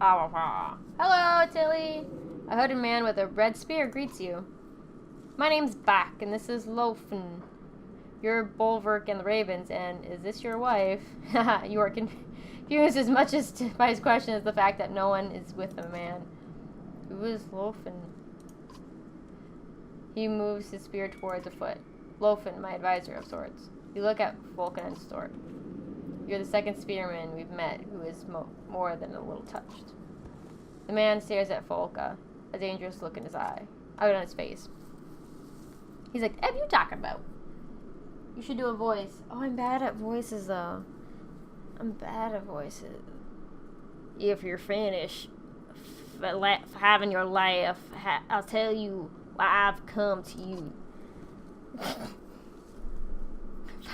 Hello, Tilly. A hooded man with a red spear greets you. My name's Bach, and this is Lofen. You're Bulwark and the Ravens, and is this your wife? You are confused as much as by his question as the fact that no one is with the man. Who is Lofen? He moves his spear towards a foot. Lofen, my advisor of sorts. You look at Vulcan and Stork. You're the second spearman we've met who is more than a little touched. The man stares at Volka, a dangerous look in his eye. Out on his face. He's like, what are you talking about? You should do a voice. Oh, I'm bad at voices, though. I'm bad at voices. If you're finished having your laugh, I'll tell you why I've come to you.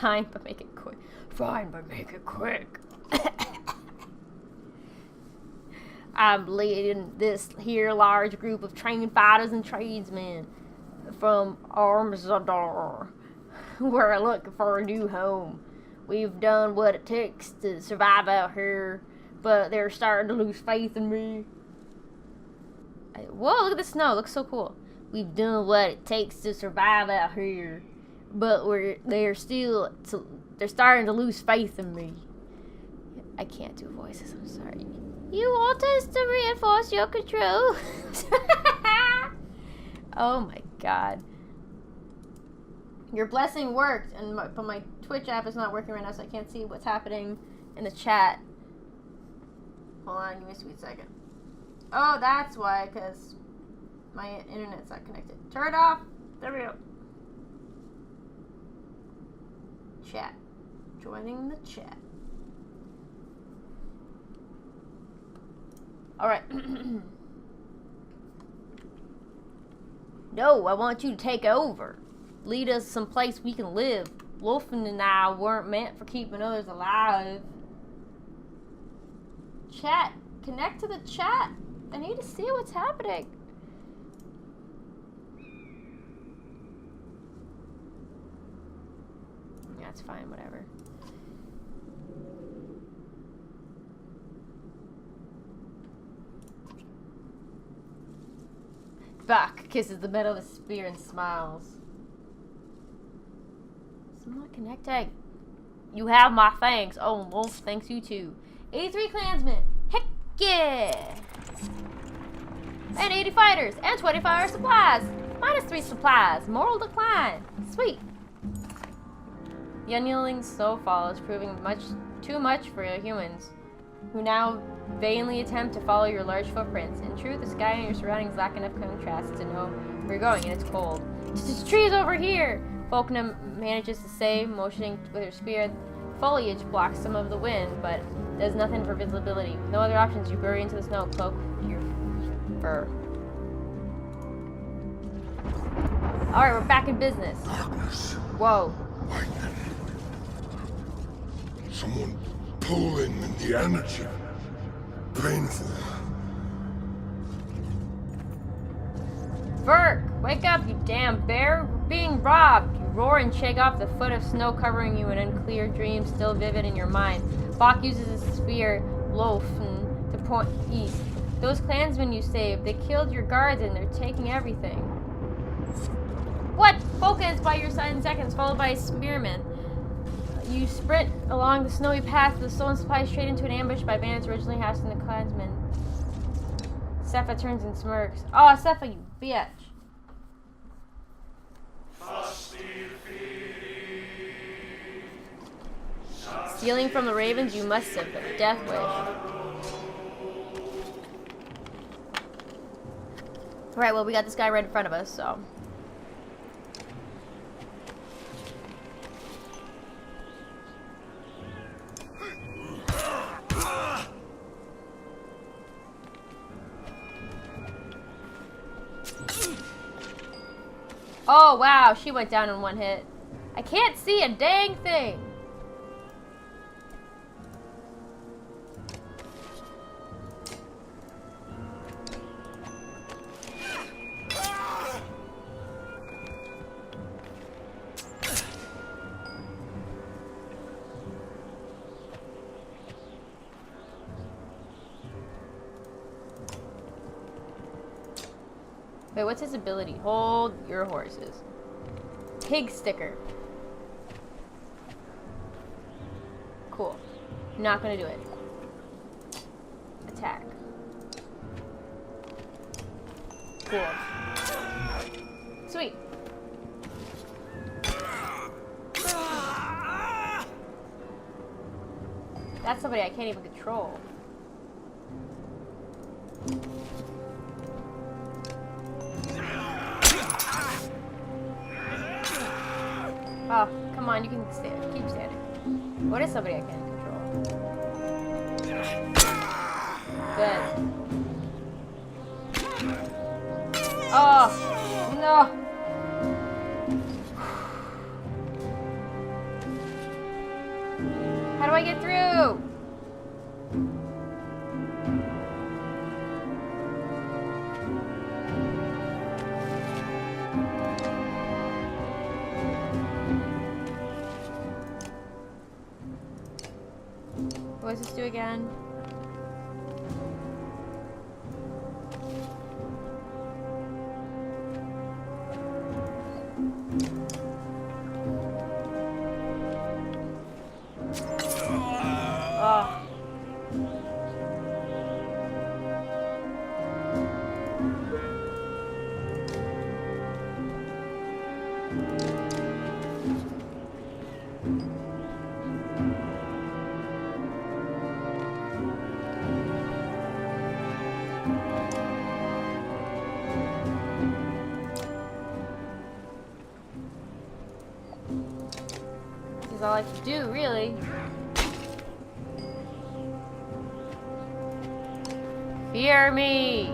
Fine, but make it quick. Fine, but make it quick. I'm leading this here large group of trained fighters and tradesmen from Armsador. We're looking for a new home. We've done what it takes to survive out here, but they're starting to lose faith in me. Whoa, look at the snow. It looks so cool. We've done what it takes to survive out here, but they're starting to lose faith in me. I can't do voices, I'm sorry. You want us to reinforce your control? Oh my god. Your blessing worked, but my Twitch app is not working right now, so I can't see what's happening in the chat. Hold on, give me a sweet second. Oh, that's why, because my internet's not connected. Turn it off. There we go. Chat. Joining the chat. Alright. No, I want you to take over. Lead us someplace we can live. Wolfen and I weren't meant for keeping others alive. Chat. Connect to the chat. I need to see what's happening. Yeah, it's fine, whatever. Bach kisses the metal of his spear and smiles. It's not connecting. You have my thanks. Oh, Wolf thanks you too. 83 clansmen. Heck yeah! And 80 fighters. And 25 supplies. -3 supplies. Moral decline. Sweet. The unyielding snowfall is proving too much for humans, who now vainly attempt to follow your large footprints. In truth, the sky and your surroundings lack enough contrast to know where you're going, and it's cold. This tree's over here! Volknam manages to say, motioning with her spear. Foliage blocks some of the wind, but does nothing for visibility. With no other options, you bury into the snow, cloak your fur. Alright, we're back in business. Darkness. Whoa. Lightning. Someone pulling in the energy. Painful. Burke, wake up, you damn bear. We're being robbed. You roar and shake off the foot of snow covering you in unclear dreams still vivid in your mind. Bach uses his spear, Lofen, to point east. Those clansmen you saved, they killed your guards and they're taking everything. What? Volca is by your side in seconds, followed by a spearman. You sprint along the snowy path, the stolen supplies straight into an ambush by bandits originally housed in the clansmen. Sepha turns and smirks. Oh, Sepha, you bitch. Stealing from the ravens, you must have a death wish. Alright, well, we got this guy right in front of us, so. Oh, wow, she went down in one hit. I can't see a dang thing. Wait, what's his ability? Hold your horses. Pig sticker. Cool. Not gonna do it. Attack. Cool. Sweet. That's somebody I can't even control. Oh, come on, you can stand. Keep standing. What is somebody I can't control? Good. Oh, no. How do I get through? What does this do again? Oh. This is all I can do, really. Fear me!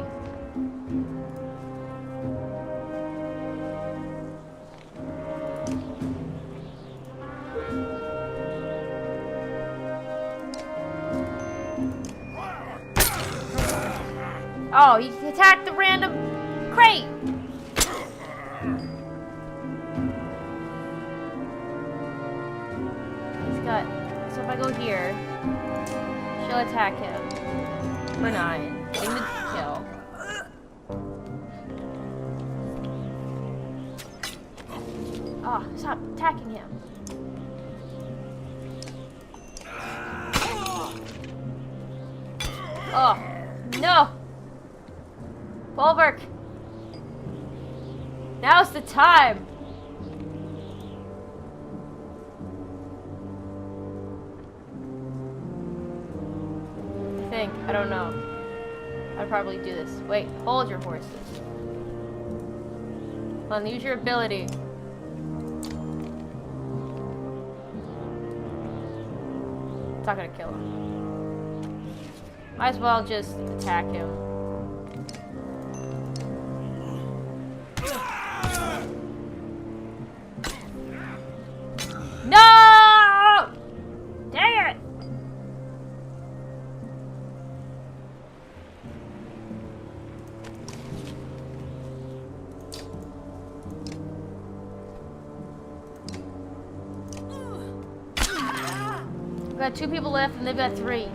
Oh, he attacked the random crate! He's got... So if I go here, she'll attack him. For 9. Getting the kill. Oh, stop attacking him. Oh, no! Bulwark! Now's the time! I don't know. I'd probably do this. Wait, hold your horses. Come on, use your ability. It's not gonna kill him. Might as well just attack him. No! Dang it! We've got 2 people left and they've got 3.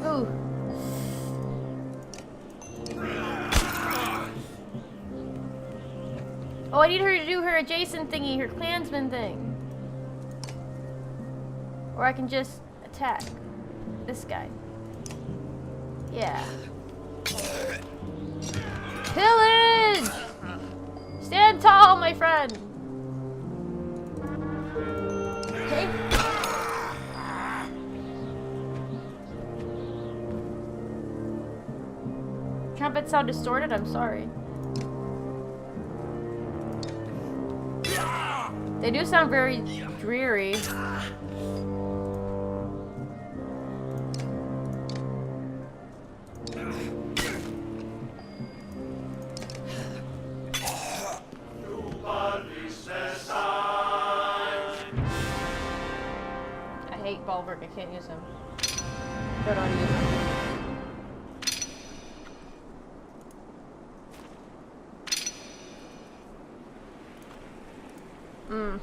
Ooh. Oh, I need her to do her adjacent thingy, her clansman thing. Or I can just attack this guy. Yeah. Pillage! Stand tall, my friend! Okay. Trumpets sound distorted, I'm sorry. They do sound very dreary. I hate Bulwark, I can't use him. Don't know how to use him. Mm.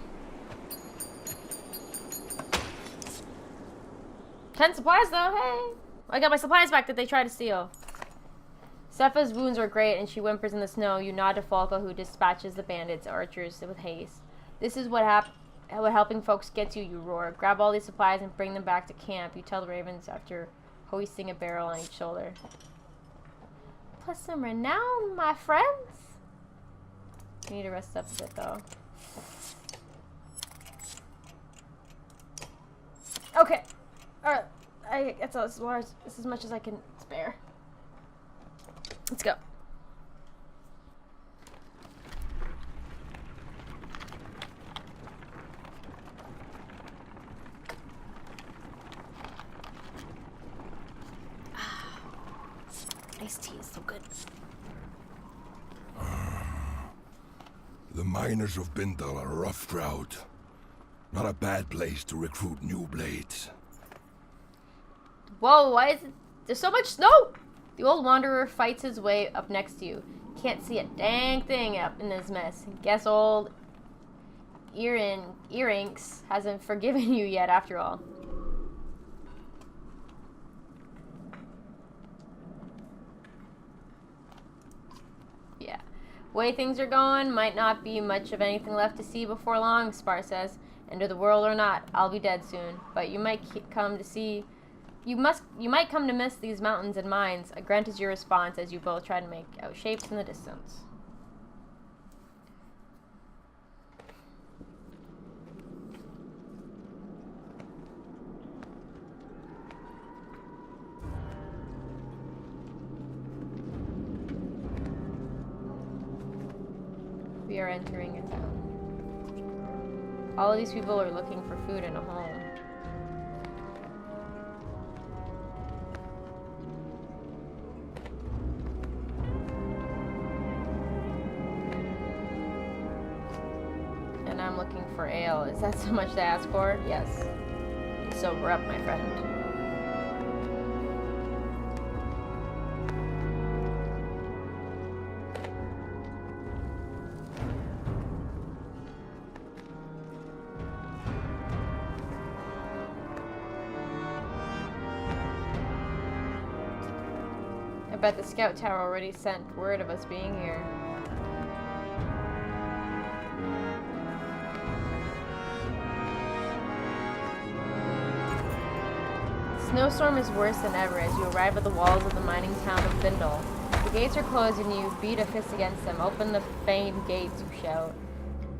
10 supplies though, hey! I got my supplies back that they tried to steal. Sepha's wounds were great and she whimpers in the snow. You nod to Falco, who dispatches the bandits, archers, with haste. This is what helping folks gets you, you roar. Grab all these supplies and bring them back to camp, you tell the ravens after hoisting a barrel on each shoulder. Plus some renown, my friends. We need to rest up a bit though. Okay. Alright. That's as much as I can spare. Let's go. Iced tea is so good. The miners of Bindal are a rough crowd. Not a bad place to recruit new blades. Whoa, why is it... There's so much snow! The old wanderer fights his way up next to you. Can't see a dang thing up in this mess. Guess old Earinks hasn't forgiven you yet after all. Yeah. Way things are going, might not be much of anything left to see before long, Spar says. End of the world or not, I'll be dead soon. But you might come to see... You might come to miss these mountains and mines. A grunt is your response as you both try to make out shapes in the distance. We are entering a town. All of these people are looking for food and a home. I'm looking for ale. Is that so much to ask for? Yes. Sober up, my friend. I bet the scout tower already sent word of us being here. Snowstorm is worse than ever as you arrive at the walls of the mining town of Bindal. The gates are closed and you beat a fist against them. Open the famed gates, you shout.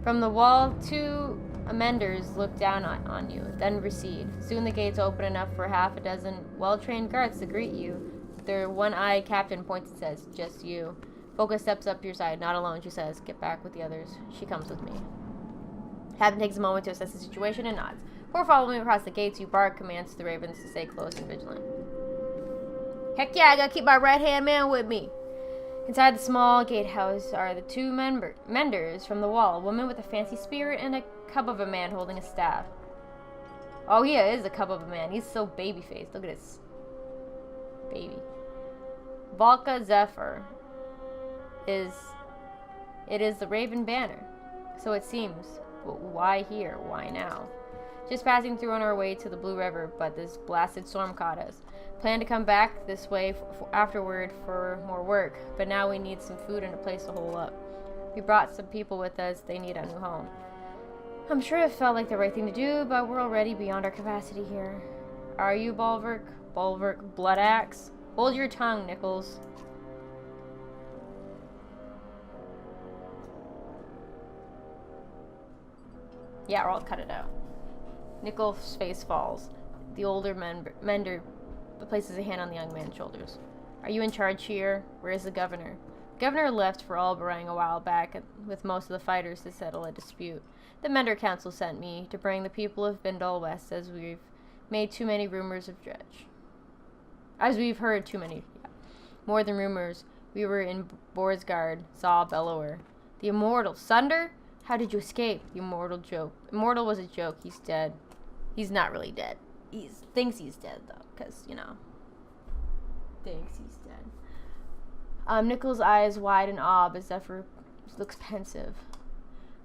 From the wall, two amenders look down on you, then recede. Soon the gates open enough for half a dozen well-trained guards to greet you. Their one-eyed captain points and says, "Just you." Focus steps up to your side. "Not alone," she says. "Get back with the others." She comes with me. Captain takes a moment to assess the situation and nods. Before following across the gates, you bark commands to the ravens to stay close and vigilant. Heck yeah, I gotta keep my right-hand man with me. Inside the small gatehouse are the two menders from the wall, a woman with a fancy spear and a cub of a man holding a staff. Oh, he is a cub of a man. He's so baby-faced. Look at his baby. Valka Zephyr is the Raven Banner. So it seems. But why here? Why now? Just passing through on our way to the Blue River, but this blasted storm caught us. Plan to come back this way afterward for more work, but now we need some food and a place to hole up. We brought some people with us. They need a new home. I'm sure it felt like the right thing to do, but we're already beyond our capacity here. Are you, Bulwark? Bulwark, Blood Axe? Hold your tongue, Nichols. Yeah, or I'll cut it out. Nichols' face falls. The older mender places a hand on the young man's shoulders. Are you in charge here? Where is the governor? The governor left for Albarang a while back with most of the fighters to settle a dispute. The Mender Council sent me to bring the people of Bindal west as we've made too many rumors of dredge. As we've heard too many. Yeah. More than rumors. We were in Borsgard, saw a bellower. The immortal Sunder? How did you escape? The immortal joke. Immortal was a joke. He's dead. He's not really dead. He thinks he's dead, though, because, you know, thinks he's dead. Nichols' eyes wide in awe, but Zephyr looks pensive.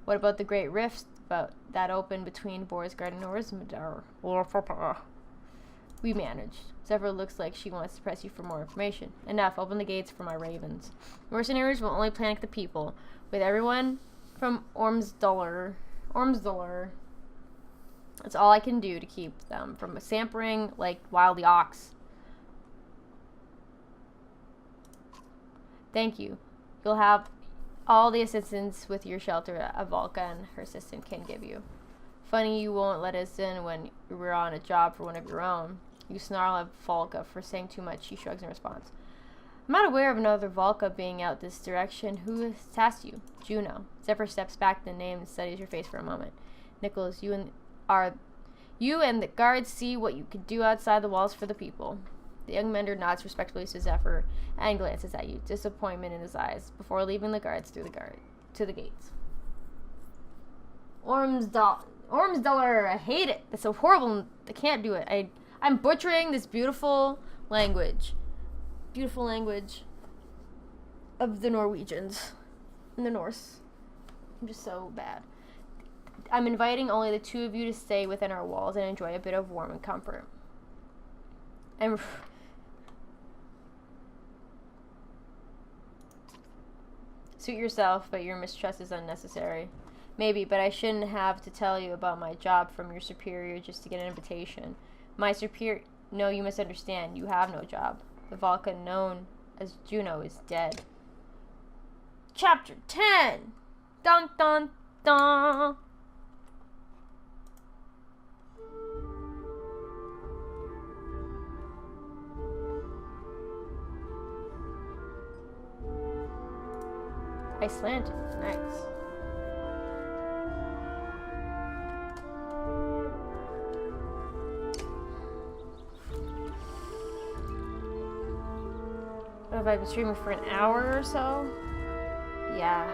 What about the Great Rift but that open between Borisgard and Orsmedar. We managed. Zephyr looks like she wants to press you for more information. Enough. Open the gates for my ravens. Mercenaries will only panic the people. With everyone from Ormsduller. That's all I can do to keep them from scampering like wild ox. Thank you. You'll have all the assistance with your shelter a Volca and her assistant can give you. Funny you won't let us in when we're on a job for one of your own. You snarl at Volca for saying too much. She shrugs in response. I'm not aware of another Volca being out this direction. Who has tasked you? Juno. Zephyr steps back to the name and studies your face for a moment. Nicholas, you and the guards see what you can do outside the walls for the people. The young mender nods respectfully to Zephyr and glances at you, disappointment in his eyes, before leaving the guards to the gates. Ormsduller, I hate it. It's so horrible. I can't do it. I'm butchering this beautiful language. Beautiful language of the Norwegians and the Norse. I'm just so bad. I'm inviting only the two of you to stay within our walls and enjoy a bit of warmth and comfort. Suit yourself, but your mistrust is unnecessary. Maybe, but I shouldn't have to tell you about my job from your superior just to get an invitation. My superior... No, you misunderstand. You have no job. The Volca known as Juno is dead. Chapter 10! Dun dun dun! Icelandic. Nice. Have I been streaming for an hour or so? Yeah.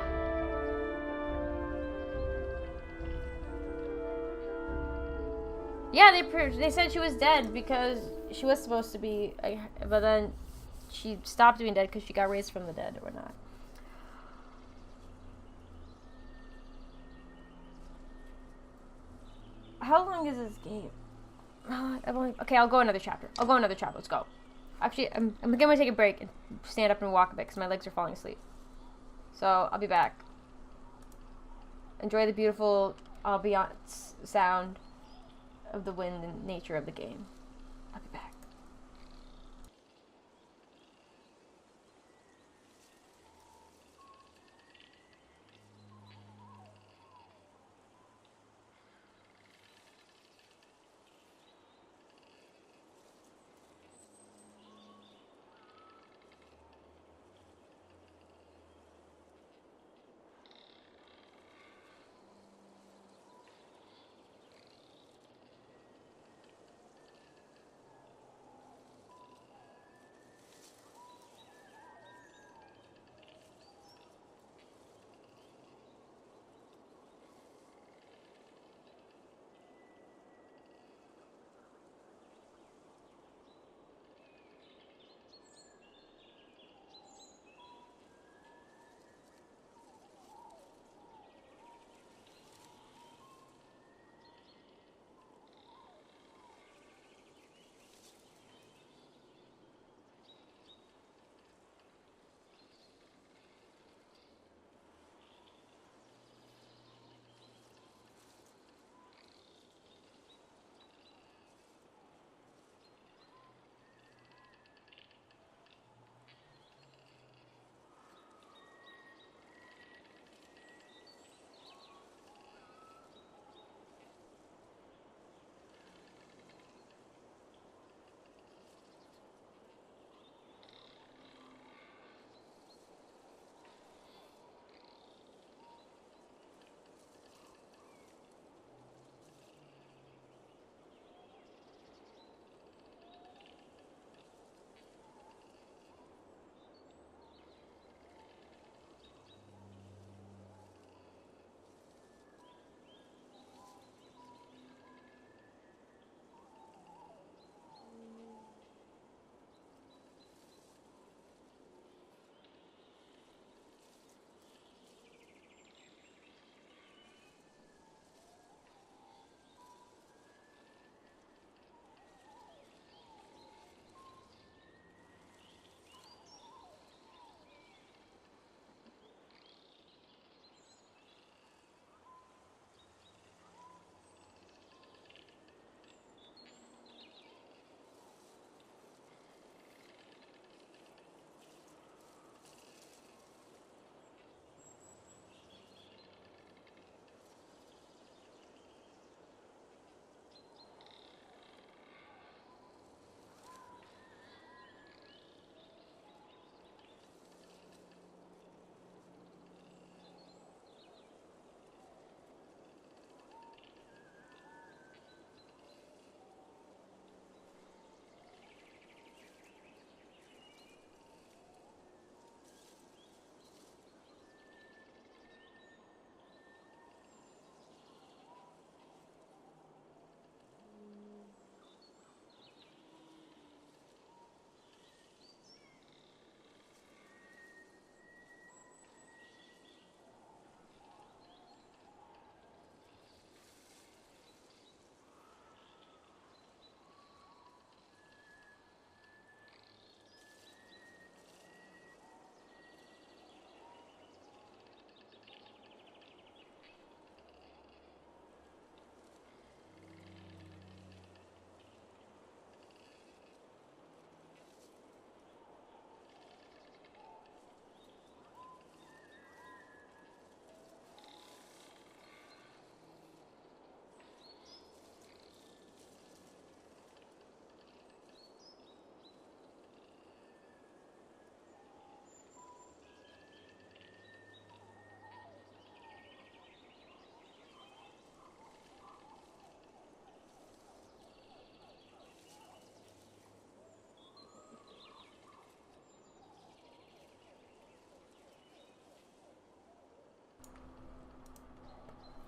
Yeah, they said she was dead because she was supposed to be, but then she stopped being dead because she got raised from the dead or not. How long is this game? Okay, I'll go another chapter. Let's go. Actually, I'm gonna take a break and stand up and walk a bit because my legs are falling asleep. So I'll be back. Enjoy the beautiful ambiance sound of the wind and nature of the game. I'll be back.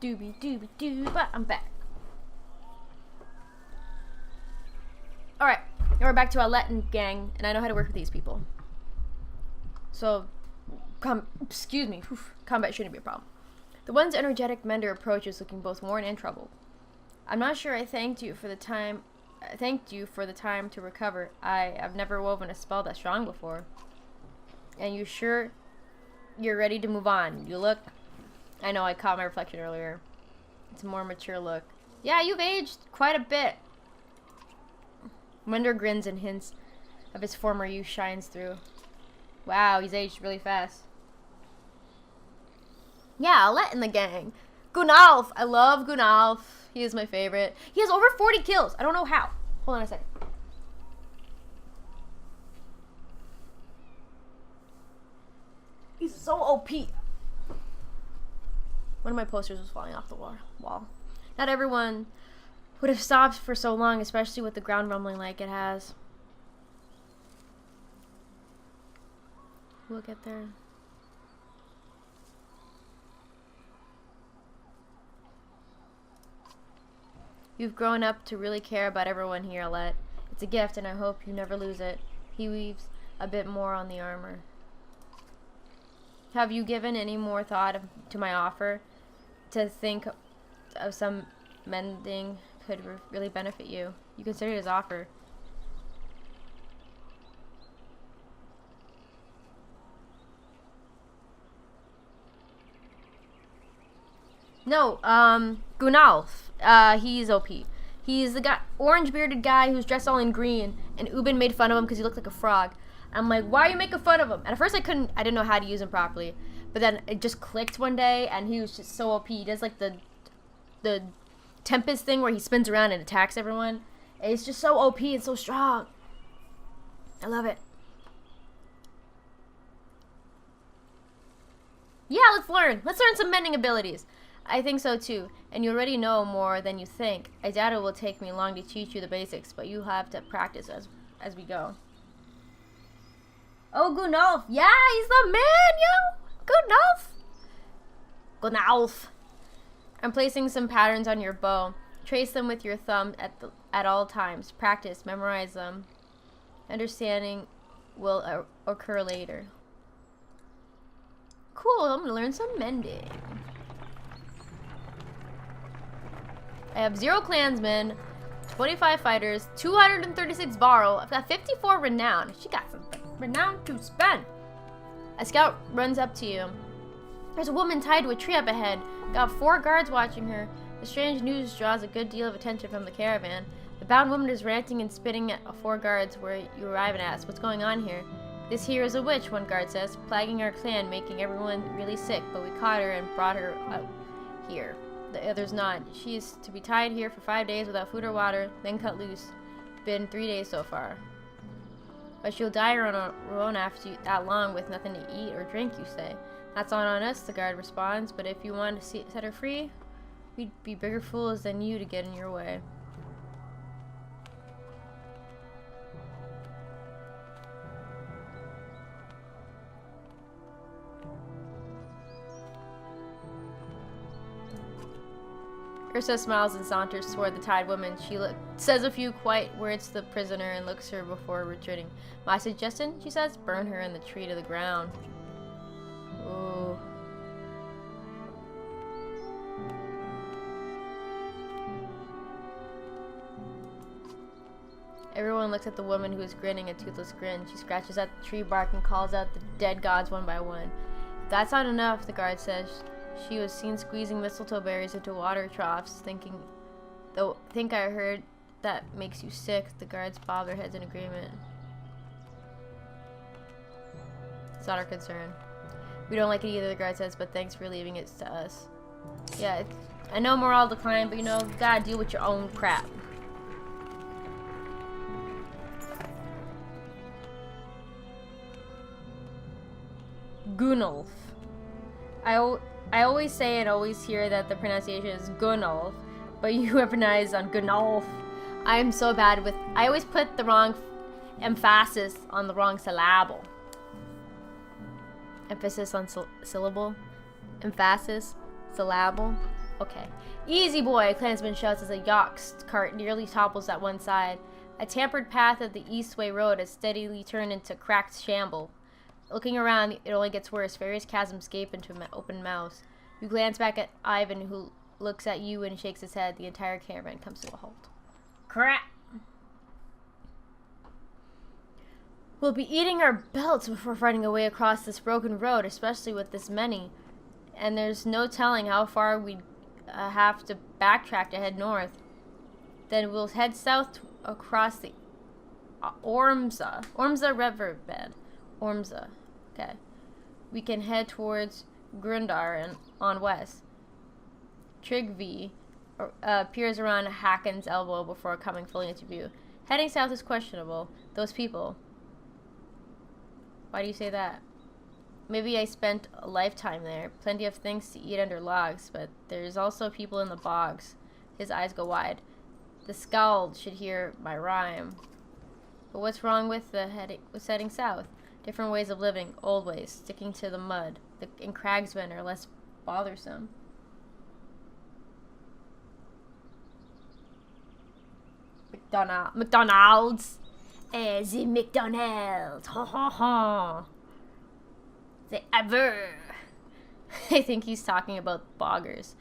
Doobie doobie doo, but I'm back. Alright, now we're back to our Latin gang, and I know how to work with these people. So, excuse me, combat shouldn't be a problem. The one's energetic mender approach is looking both worn and troubled. I'm not sure I thanked you for the time to recover. I have never woven a spell that strong before. And you sure you're ready to move on? You look... I know, I caught my reflection earlier. It's a more mature look. Yeah, you've aged quite a bit. Mender grins and hints of his former youth shines through. Wow, he's aged really fast. Yeah, I'll let in the gang. Gunalf! I love Gunalf. He is my favorite. He has over 40 kills. I don't know how. Hold on a second. He's so OP. One of my posters was falling off the wall. Not everyone would have stopped for so long, especially with the ground rumbling like it has. We'll get there. You've grown up to really care about everyone here, Alette. It's a gift, and I hope you never lose it. He weaves a bit more on the armor. Have you given any more thought to my offer? To think of some mending could really benefit you. You considered his offer. No, Gunalf. He's OP. He's the guy, orange-bearded guy who's dressed all in green, and Ubin made fun of him because he looked like a frog. I'm like, why are you making fun of him? And at first I didn't know how to use him properly. But then it just clicked one day, and he was just so OP. He does like the Tempest thing where he spins around and attacks everyone. And it's just so OP and so strong. I love it. Yeah, let's learn. Let's learn some mending abilities. I think so too. And you already know more than you think. I doubt it will take me long to teach you the basics, but you have to practice as we go. Oh, Gunalf. Yeah, he's the man, yo. Gunalf. I'm placing some patterns on your bow. Trace them with your thumb at all times. Practice, memorize them. Understanding will occur later. Cool, I'm gonna learn some mending. I have 0 clansmen, 25 fighters, 236 varl. I've got 54 renown. She got some renown to spend. A scout runs up to you. There's a woman tied to a tree up ahead. Got 4 guards watching her. The strange news draws a good deal of attention from the caravan. The bound woman is ranting and spitting at 4 guards where you arrive and ask, what's going on here? This here is a witch, one guard says, plaguing our clan, making everyone really sick, but we caught her and brought her out here. The others nod. She is to be tied here for 5 days without food or water, then cut loose. Been 3 days so far. But she'll die on her own after that long with nothing to eat or drink, you say. That's not on us, the guard responds, but if you want to set her free, we'd be bigger fools than you to get in your way. Ursa smiles and saunters toward the tied woman. She says a few quiet words to the prisoner and looks her before retreating. My suggestion, she says, burn her in the tree to the ground. Ooh. Everyone looks at the woman who is grinning a toothless grin. She scratches at the tree bark and calls out the dead gods one by one. If that's not enough, the guard says. She was seen squeezing mistletoe berries into water troughs, think I heard that makes you sick. The guards bob their heads in agreement. It's not our concern. We don't like it either, the guard says, but thanks for leaving it to us. Yeah, I know morale decline, but you know, you gotta deal with your own crap. Gunalf. I always say and always hear that the pronunciation is Gunalf, but you weaponize on Gunalf. I am so bad with... I always put the wrong emphasis on the wrong syllable. Emphasis on syllable. Emphasis. Syllable. Okay. Easy boy, Clansman shouts as a Yox cart nearly topples at one side. A tampered path of the Eastway Road has steadily turned into cracked shamble. Looking around, it only gets worse. Various chasms gape into open mouths. You glance back at Ivan, who looks at you and shakes his head. The entire caravan comes to a halt. Crap! We'll be eating our belts before fighting our way across this broken road, especially with this many. And there's no telling how far we'd have to backtrack to head north. Then we'll head south across the Ormza riverbed. Ormza. Okay. We can head towards Grundar and on west. Trigvi appears around Hakon's elbow before coming fully into view. Heading south is questionable. Those people. Why do you say that? Maybe I spent a lifetime there. Plenty of things to eat under logs, but there's also people in the bogs. His eyes go wide. The Skald should hear my rhyme. But what's wrong with heading south? Different ways of living, old ways, sticking to the mud. And cragsmen are less bothersome. McDonald's. The McDonald's. Ha ha ha. The ever. I think he's talking about boggers.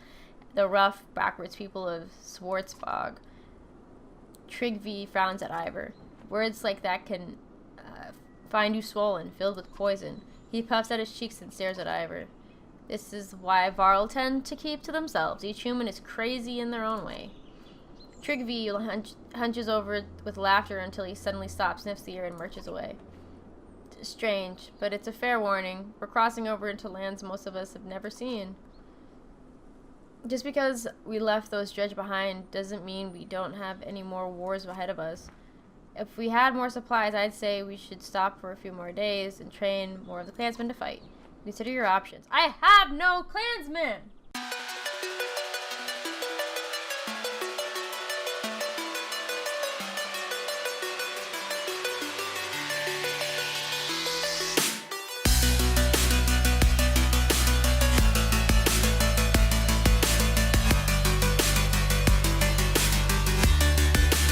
The rough, backwards people of Schwarzbog. Trigvi frowns at Ivor. Words like that can find you swollen, filled with poison. He puffs at his cheeks and stares at Ivor. This is why Varl tend to keep to themselves. Each human is crazy in their own way. Trigvi hunches over with laughter until he suddenly stops, sniffs the air, and marches away. Strange, but it's a fair warning. We're crossing over into lands most of us have never seen. Just because we left those dredge behind doesn't mean we don't have any more wars ahead of us. If we had more supplies, I'd say we should stop for a few more days and train more of the clansmen to fight. Consider your options. I have no clansmen!